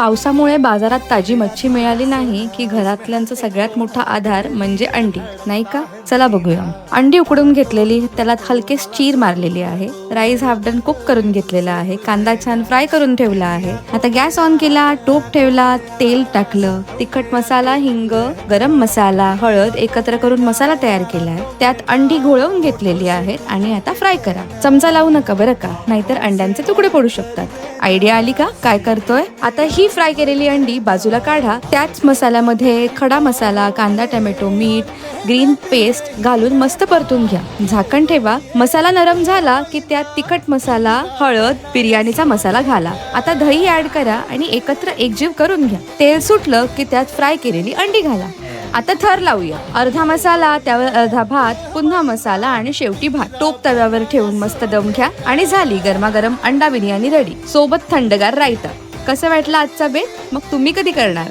पावसामुळे बाजारात ताजी मच्छी मिळाली नाही की घरातल्यांचा सगळ्यात मोठा आधार म्हणजे अंडी, नाही का? चला बघूया. अंडी उकडून घेतलेली, त्याला हलके चीर मारलेली आहे. राईस हाफ डन कुक करून घेतलेला आहे. कांदा छान फ्राय करून ठेवला आहे. आता गॅस ऑन केला, टोप ठेवला, तेल टाकलं, तिखट मसाला, हिंग, गरम मसाला, हळद एकत्र करून मसाला तयार केलाय. त्यात अंडी घोळवून घेतलेली आहेत आणि आता फ्राय करा. चमचा लावू नका बरं का, नाहीतर अंड्यांचे तुकडे पडू शकतात. आयडिया आली का काय करतोय? आता ही फ्राय केलेली अंडी बाजूला काढा. त्याच मसाल्यामध्ये खडा मसाला, कांदा, टोमॅटो, मीठ, ग्रीन पेस्ट घालून मस्त परतून घ्या. झाकण ठेवा. मसाला नरम झाला की त्यात तिखट मसाला, हळद, बिर्याणीचा मसाला घाला. आता दही ऍड करा आणि एकत्र एकजीव करून घ्या. तेल सुटलं की त्यात फ्राय केलेली अंडी घाला. आता थर लावूया. अर्धा मसाला, त्यावर अर्धा भात, पुन्हा मसाला आणि शेवटी भात. टोप तव्यावर ठेवून मस्त दम घ्या आणि झाली गरमागरम अंडा बिर्याणी रेडी. सोबत थंडगार रायता. कसं वाटलं आजचा बेत? मग तुम्ही कधी करणार?